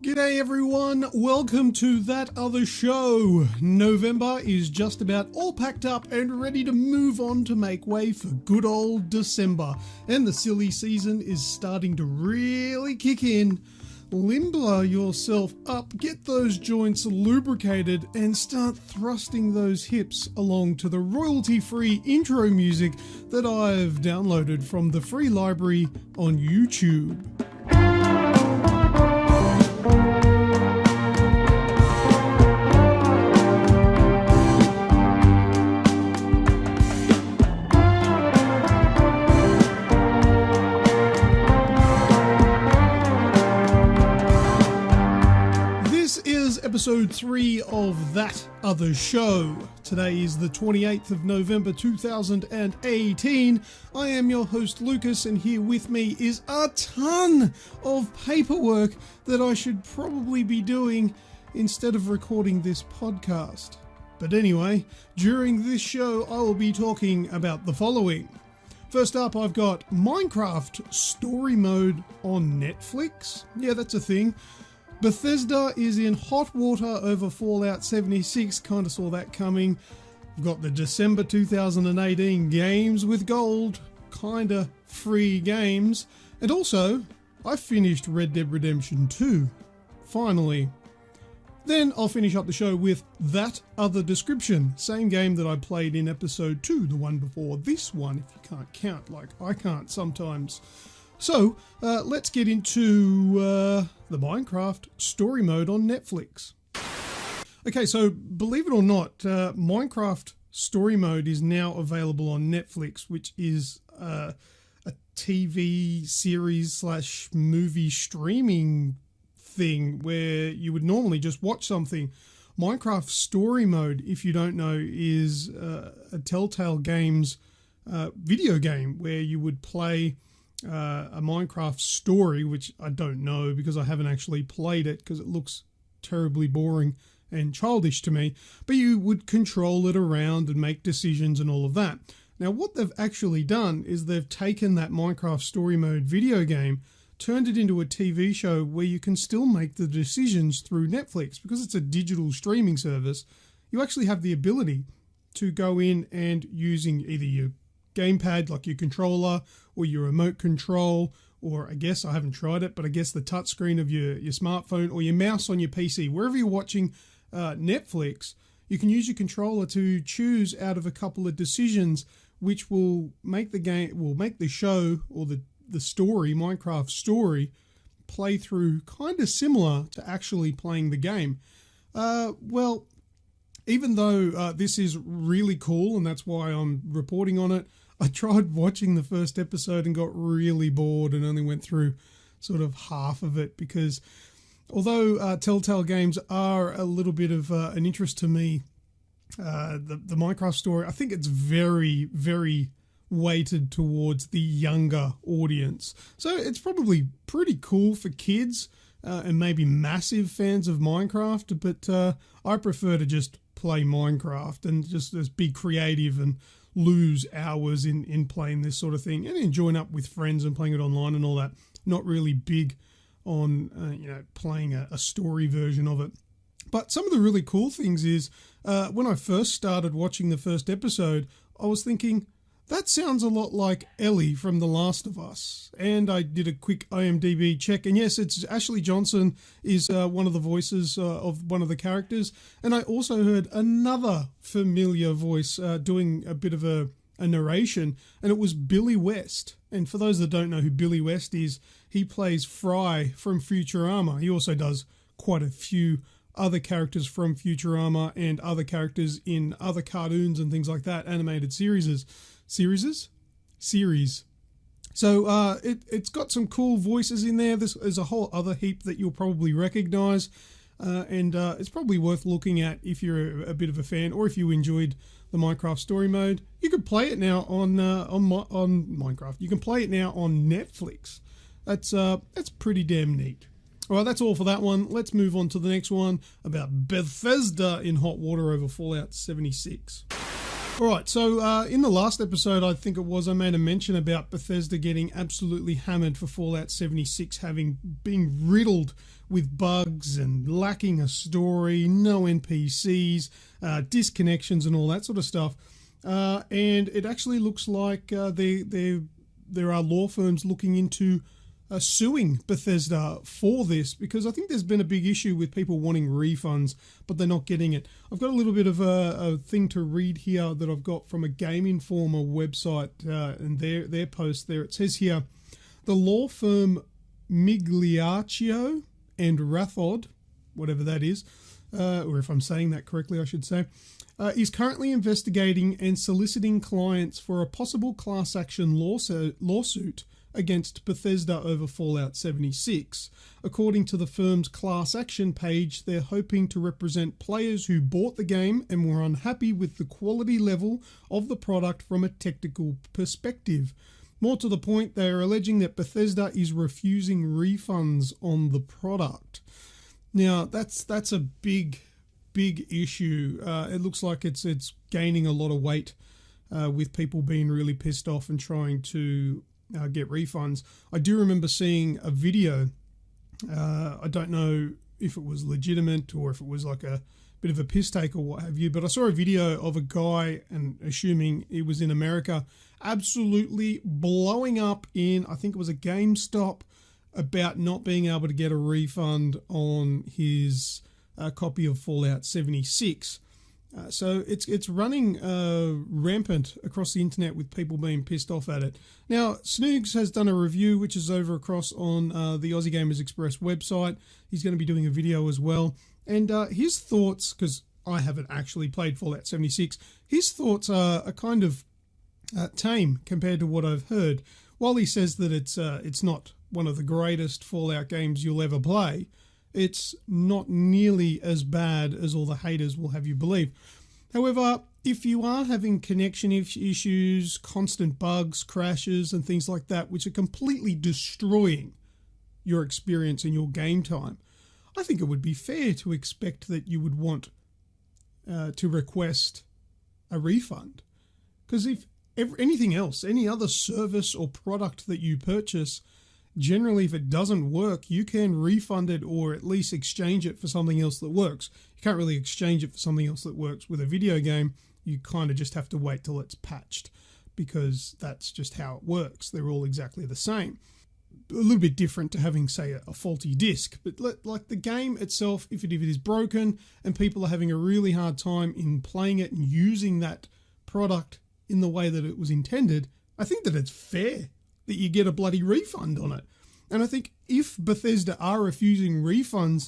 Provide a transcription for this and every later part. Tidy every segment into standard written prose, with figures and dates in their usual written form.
G'day everyone, welcome to That Other Show. November is just about all packed up and ready to move on to make way for good old December. And the silly season is starting to really kick in. Limber yourself up, get those joints lubricated and start thrusting those hips along to the royalty-free intro music that I've downloaded from the free library on YouTube. Episode 3 of That Other Show. Today is the 28th of November 2018. I am your host Lucas, and here with me is a ton of paperwork that I should probably be doing instead of recording this podcast. But anyway, during this show I will be talking about the following. First up, I've got Minecraft Story Mode on Netflix. Yeah, that's a thing. Bethesda is in hot water over Fallout 76, kind of saw that coming. We've got the December 2018 Games with Gold, kind of free games. And also, I finished Red Dead Redemption 2, finally. Then I'll finish up the show with That Other Description, same game that I played in episode 2, the one before this one, if you can't count like I can't sometimes. So, let's get into the Minecraft Story Mode on Netflix. Okay, so believe it or not, Minecraft Story Mode is now available on Netflix, which is a TV series / movie streaming thing where you would normally just watch something. Minecraft Story Mode, if you don't know, is a Telltale Games video game where you would play a Minecraft story, which I don't know because I haven't actually played it because it looks terribly boring and childish to me, but you would control it around and make decisions and all of that. Now what they've actually done is they've taken that Minecraft Story Mode video game, turned it into a TV show where you can still make the decisions through Netflix. Because it's a digital streaming service, you actually have the ability to go in and using either your gamepad, like your controller, or your remote control, or I guess I haven't tried it, but I guess the touchscreen of your smartphone, or your mouse on your PC, wherever you're watching Netflix, you can use your controller to choose out of a couple of decisions which will make the show or the story, Minecraft story, play through kind of similar to actually playing the game. Well, even though this is really cool and that's why I'm reporting on it, I tried watching the first episode and got really bored and only went through sort of half of it because although Telltale Games are a little bit of an interest to me, the Minecraft story, I think it's very, very weighted towards the younger audience. So it's probably pretty cool for kids and maybe massive fans of Minecraft, but I prefer to just play Minecraft and just be creative and lose hours in playing this sort of thing and join up with friends and playing it online and all that. Not really big on playing a story version of it. But some of the really cool things is when I first started watching the first episode, I was thinking, that sounds a lot like Ellie from The Last of Us. And I did a quick IMDb check. And yes, it's Ashley Johnson is one of the voices of one of the characters. And I also heard another familiar voice doing a bit of a narration. And it was Billy West. And for those that don't know who Billy West is, he plays Fry from Futurama. He also does quite a few other characters from Futurama and other characters in other cartoons and things like that, animated series. So it's got some cool voices in there. There's a whole other heap that you'll probably recognize, and it's probably worth looking at if you're a bit of a fan or if you enjoyed the Minecraft story mode. You can play it now on Minecraft. You can play it now on Netflix. That's pretty damn neat. All right, that's all for that one. Let's move on to the next one about Bethesda in hot water over Fallout 76. All right, so in the last episode, I think it was, I made a mention about Bethesda getting absolutely hammered for Fallout 76 being riddled with bugs and lacking a story, no NPCs, disconnections and all that sort of stuff. And it actually looks like there are law firms looking into suing Bethesda for this, because I think there's been a big issue with people wanting refunds, but they're not getting it. I've got a little bit of a thing to read here that I've got from a Game Informer website, and their post there. It says here, the law firm Migliaccio and Rathod, whatever that is, or if I'm saying that correctly, I should say, is currently investigating and soliciting clients for a possible class action lawsuit against Bethesda over Fallout 76. According to the firm's class action page, they're hoping to represent players who bought the game and were unhappy with the quality level of the product from a technical perspective. More to the point, they are alleging that Bethesda is refusing refunds on the product. Now, that's a big issue. It looks like it's gaining a lot of weight with people being really pissed off and trying to get refunds. I do remember seeing a video. I don't know if it was legitimate or if it was like a bit of a piss take or what have you, but I saw a video of a guy, and assuming it was in America, absolutely blowing up in, I think it was a GameStop, about not being able to get a refund on his copy of Fallout 76. So it's running rampant across the internet with people being pissed off at it. Now, Snoogs has done a review, which is over across on the Aussie Gamers Express website. He's going to be doing a video as well. And his thoughts, because I haven't actually played Fallout 76, his thoughts are kind of tame compared to what I've heard. While he says that it's not one of the greatest Fallout games you'll ever play, it's not nearly as bad as all the haters will have you believe. However, if you are having connection issues, constant bugs, crashes, and things like that, which are completely destroying your experience and your game time, I think it would be fair to expect that you would want to request a refund. Because if anything else, any other service or product that you purchase, generally, if it doesn't work, you can refund it or at least exchange it for something else that works. You can't really exchange it for something else that works with a video game. You kind of just have to wait till it's patched, because that's just how it works. They're all exactly the same. A little bit different to having, say, a faulty disc. But like the game itself, if it is broken and people are having a really hard time in playing it and using that product in the way that it was intended, I think that it's fair that you get a bloody refund on it. And I think if Bethesda are refusing refunds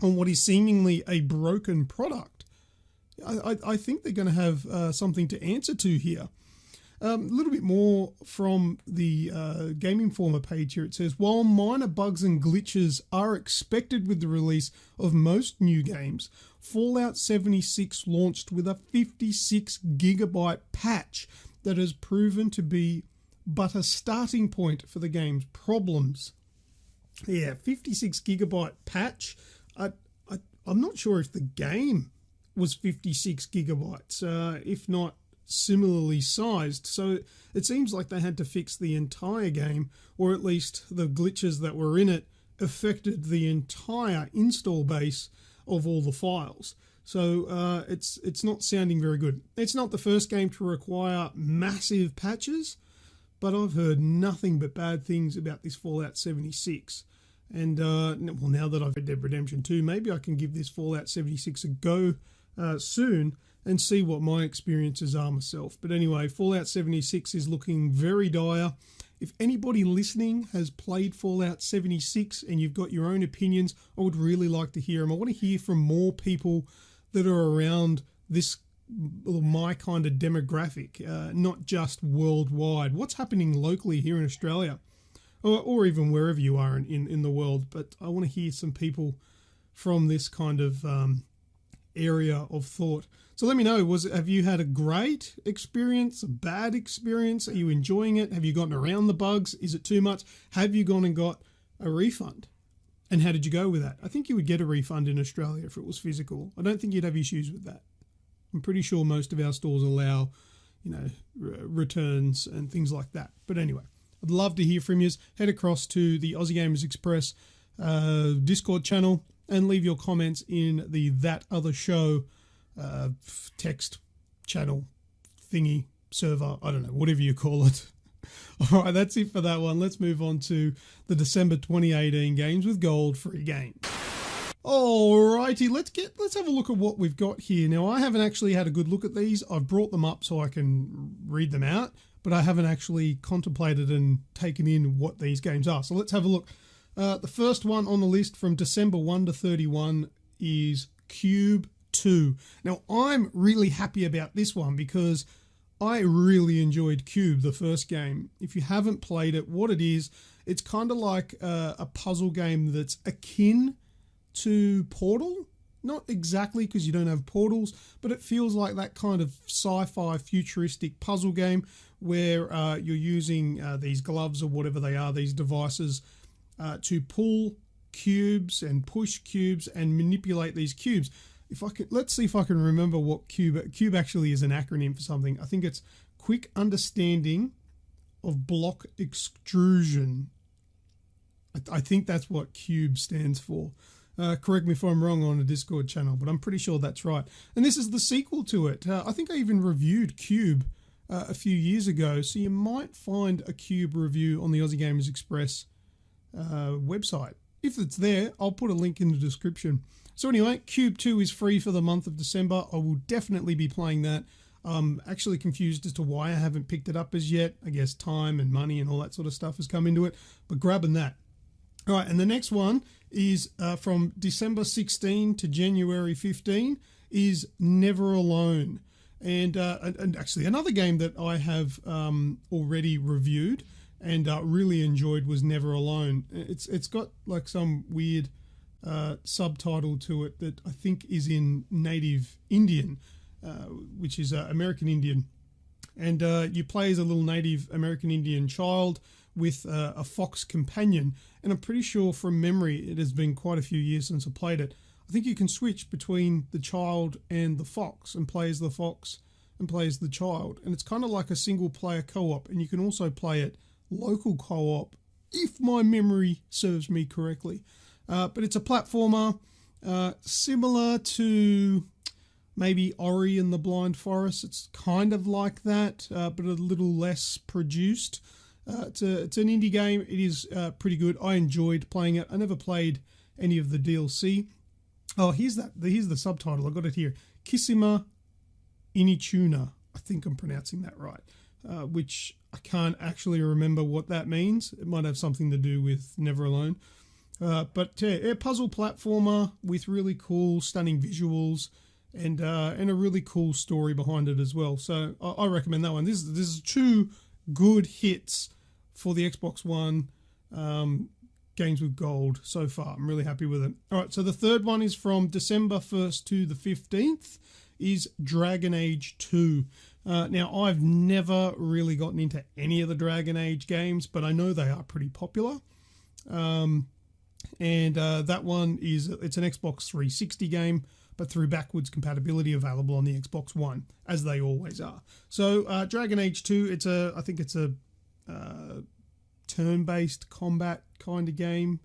on what is seemingly a broken product, I think they're going to have something to answer to here. A little bit more from the Game Informer page here. It says, while minor bugs and glitches are expected with the release of most new games, Fallout 76 launched with a 56 gigabyte patch that has proven to be but a starting point for the game's problems. Yeah, 56 gigabyte patch. I'm not sure if the game was 56 gigabytes, if not similarly sized. So it seems like they had to fix the entire game, or at least the glitches that were in it affected the entire install base of all the files. So it's not sounding very good. It's not the first game to require massive patches, but I've heard nothing but bad things about this Fallout 76. And, well, now that I've Red Dead Redemption 2, maybe I can give this Fallout 76 a go soon and see what my experiences are myself. But anyway, Fallout 76 is looking very dire. If anybody listening has played Fallout 76 and you've got your own opinions, I would really like to hear them. I want to hear from more people that are around my kind of demographic, not just worldwide. What's happening locally here in Australia, or even wherever you are in the world. But I want to hear some people from this kind of area of thought. So let me know, have you had a great experience, a bad experience? Are you enjoying it? Have you gotten around the bugs? Is it too much? Have you gone and got a refund? And how did you go with that? I think you would get a refund in Australia if it was physical. I don't think you'd have issues with that. I'm pretty sure most of our stores allow, returns and things like that. But anyway, I'd love to hear from you. Head across to the Aussie Gamers Express Discord channel and leave your comments in the That Other Show text channel thingy, server, I don't know, whatever you call it. All right, that's it for that one. Let's move on to the December 2018 Games with Gold free game. Alrighty, let's have a look at what we've got here. Now, I haven't actually had a good look at these. I've brought them up so I can read them out, but I haven't actually contemplated and taken in what these games are. So let's have a look. The first one on the list from December 1 to 31 is Cube 2. Now, I'm really happy about this one because I really enjoyed Cube, the first game. If you haven't played it, what it is, it's kind of like a puzzle game that's akin to Portal. Not exactly, because you don't have portals, but it feels like that kind of sci-fi futuristic puzzle game where you're using these gloves or whatever they are, these devices, to pull cubes and push cubes and manipulate these cubes. Let's see if I can remember what Cube actually is an acronym for something. I think it's Quick Understanding of Block Extrusion. I think that's what Cube stands for. Correct me if I'm wrong on a Discord channel, but I'm pretty sure that's right. And this is the sequel to it. I think I even reviewed Cube a few years ago, so you might find a Cube review on the Aussie Gamers Express website. If it's there, I'll put a link in the description. So anyway, Cube 2 is free for the month of December. I will definitely be playing that. I'm actually confused as to why I haven't picked it up as yet. I guess time and money and all that sort of stuff has come into it, but grabbing that. All right, and the next one is from December 16 to January 15 is Never Alone. And actually another game that I have already reviewed and really enjoyed was Never Alone. It's got like some weird subtitle to it that I think is in native Indian, which is American Indian. And you play as a little native American Indian child with a fox companion. And I'm pretty sure from memory, it has been quite a few years since I played it. I think you can switch between the child and the fox and play as the fox and play as the child. And it's kind of like a single player co-op. And you can also play it local co-op, if my memory serves me correctly. But it's a platformer similar to maybe Ori and the Blind Forest. It's kind of like that, but a little less produced. It's an indie game. It is pretty good. I enjoyed playing it. I never played any of the DLC. Oh, here's the subtitle. I got it here. Kissima Inichuna. I think I'm pronouncing that right. Which I can't actually remember what that means. It might have something to do with Never Alone. But a puzzle platformer with really cool, stunning visuals and a really cool story behind it as well. So I recommend that one. This is two good hits for the Xbox One Games with Gold so far. I'm really happy with it. All right, so the third one is from December 1st to the 15th is Dragon Age 2. Now, I've never really gotten into any of the Dragon Age games, but I know they are pretty popular. And that one it's an Xbox 360 game, but through backwards compatibility available on the Xbox One, as they always are. So Dragon Age 2, I think it's a turn-based combat kind of game,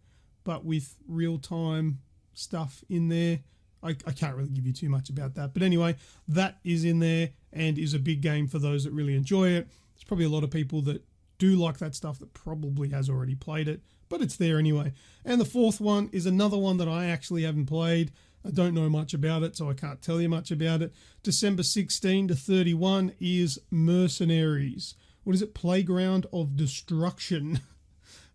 but with real-time stuff in there. I can't really give you too much about that. But anyway, that is in there and is a big game for those that really enjoy it. There's probably a lot of people that do like that stuff that probably has already played it, but it's there anyway. And the fourth one is another one that I actually haven't played. I don't know much about it, so I can't tell you much about it. December 16 to 31 is Mercenaries. What is it? Playground of Destruction.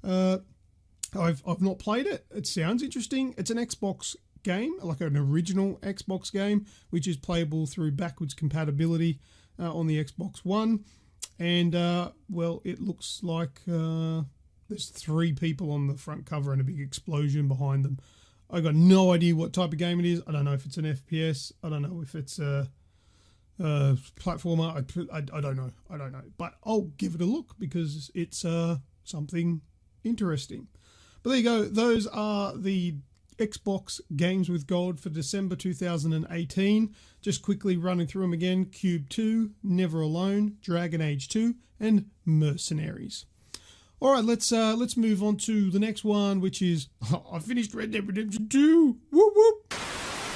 I've not played it. It sounds interesting. It's an Xbox game, like an original Xbox game, which is playable through backwards compatibility on the Xbox One. And, well, it looks like there's 3 people on the front cover and a big explosion behind them. I got no idea what type of game it is. I don't know if it's an FPS. I don't know if it's a platformer. I don't know. I don't know. But I'll give it a look because it's something interesting. But there you go. Those are the Xbox games with gold for December 2018. Just quickly running through them again: Cube 2, Never Alone, Dragon Age 2, and Mercenaries. All right, let's move on to the next one, which is I finished Red Dead Redemption 2. Whoop whoop.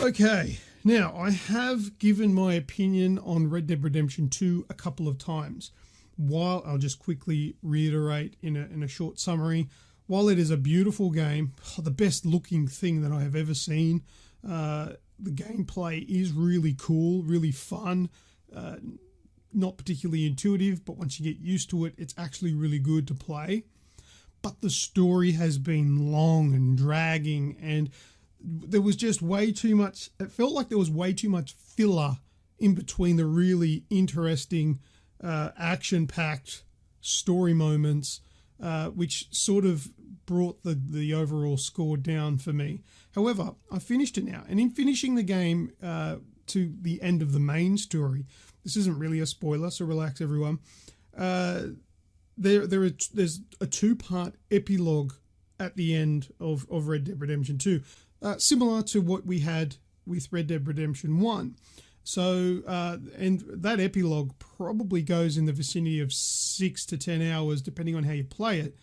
Okay, now I have given my opinion on Red Dead Redemption 2 a couple of times. While I'll just quickly reiterate in a short summary, while it is a beautiful game, the best looking thing that I have ever seen, the gameplay is really cool, really fun, not particularly intuitive, but once you get used to it, it's actually really good to play. But the story has been long and dragging, and there was just way too much, it felt like there was way too much filler in between the really interesting action-packed story moments, which sort of brought the overall score down for me. However, I finished it now, and in finishing the game to the end of the main story, this isn't really a spoiler, so relax everyone. There's a 2-part epilogue at the end of Red Dead Redemption 2, similar to what we had with Red Dead Redemption 1. So, and that epilogue probably goes in the vicinity of 6 to 10 hours, depending on how you play it.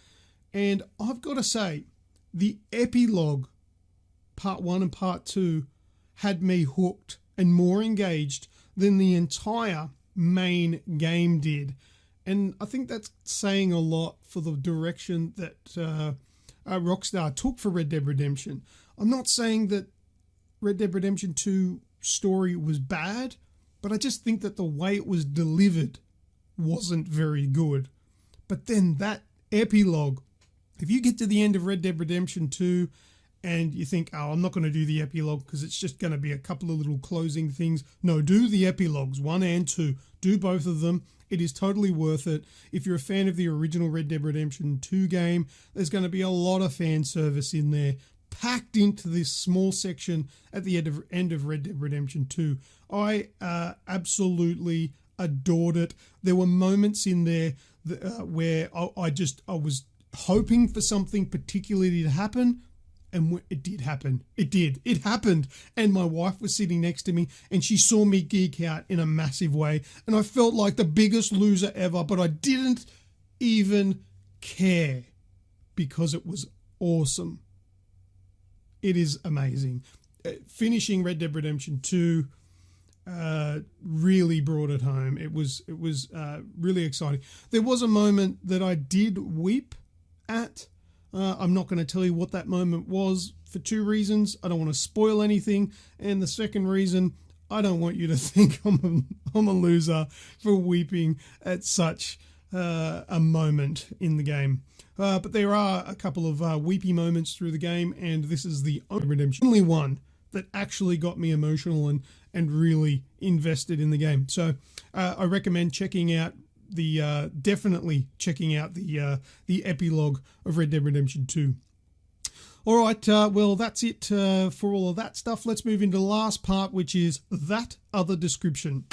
And I've got to say, the epilogue, part 1 and part 2, had me hooked and more engaged than the entire main game did. And I think that's saying a lot for the direction that Rockstar took for Red Dead Redemption. I'm not saying that Red Dead Redemption 2 story was bad, but I just think that the way it was delivered wasn't very good. But then that epilogue, if you get to the end of Red Dead Redemption 2 and you think, oh, I'm not going to do the epilogue because it's just going to be a couple of little closing things. No, do the epilogues 1 and 2. Do both of them. It is totally worth it. If you're a fan of the original Red Dead Redemption 2 game, there's going to be a lot of fan service in there, packed into this small section at the end of Red Dead Redemption 2. I absolutely adored it. There were moments in there where I was hoping for something particularly to happen, and it did happen. It happened. And my wife was sitting next to me, and she saw me geek out in a massive way, and I felt like the biggest loser ever, but I didn't even care because it was awesome. It is amazing. Finishing Red Dead Redemption 2 really brought it home. It was really exciting. There was a moment that I did weep at. I'm not going to tell you what that moment was for 2 reasons. I don't want to spoil anything. And the second reason, I don't want you to think I'm a loser for weeping at such a moment in the game. But there are a couple of weepy moments through the game, and this is the only one that actually got me emotional and really invested in the game. So I recommend definitely checking out the epilogue of Red Dead Redemption 2. All right, well, that's it for all of that stuff. Let's move into the last part, which is that other description.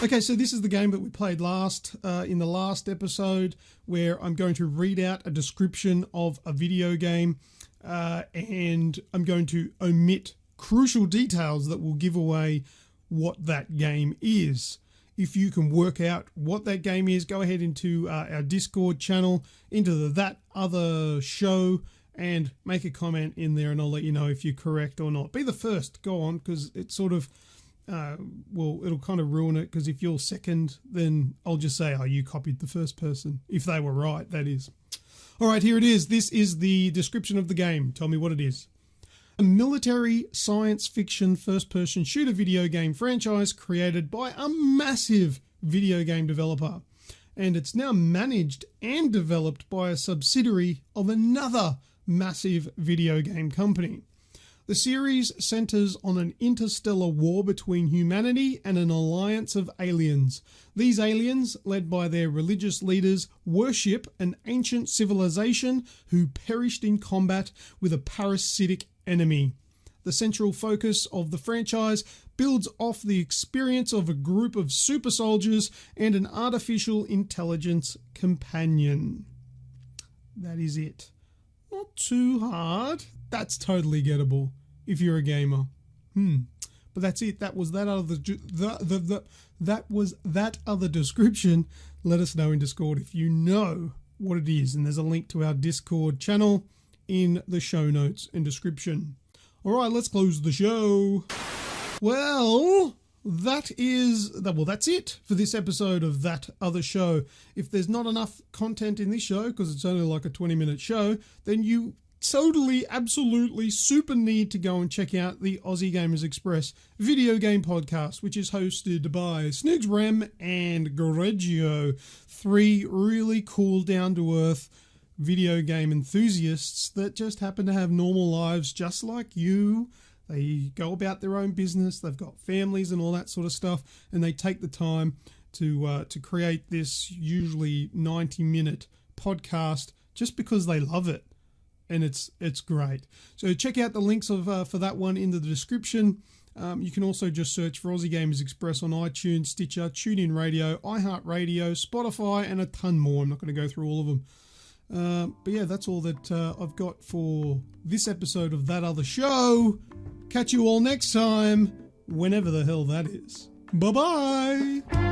Okay, so this is the game that we played last in the last episode, where I'm going to read out a description of a video game, and I'm going to omit crucial details that will give away what that game is. If you can work out what that game is, go ahead into our Discord channel, into the That Other Show, and make a comment in there, and I'll let you know if you're correct or not. Be the first, go on, because it's sort of, it'll kind of ruin it, because if you're second, then I'll just say, oh, you copied the first person. If they were right, that is. All right, here it is. This is the description of the game. Tell me what it is. A military science fiction first-person shooter video game franchise created by a massive video game developer. And it's now managed and developed by a subsidiary of another massive video game company. The series centers on an interstellar war between humanity and an alliance of aliens. These aliens, led by their religious leaders, worship an ancient civilization who perished in combat with a parasitic enemy. The central focus of the franchise builds off the experience of a group of super soldiers and an artificial intelligence companion. That is it. Not too hard. That's totally gettable. if you're a gamer. But that's it. That was that other description. Let us know in Discord if you know what it is, and there's a link to our Discord channel in the show notes and description. All right, let's close the show. Well, that's it for this episode of That Other Show. If there's not enough content in this show, because it's only like a 20-minute show, then you totally, absolutely, super need to go and check out the Aussie Gamers Express video game podcast, which is hosted by Snigs Rem and Greggio, three really cool, down-to-earth video game enthusiasts that just happen to have normal lives just like you. They go about their own business, they've got families and all that sort of stuff, and they take the time to create this usually 90-minute podcast just because they love it. And it's great. So check out the links for that one in the description. You can also just search for Aussie Gamers Express on iTunes, Stitcher, TuneIn Radio, iHeartRadio, Spotify, and a ton more. I'm not going to go through all of them. But yeah, that's all that I've got for this episode of That Other Show. Catch you all next time, whenever the hell that is. Bye-bye!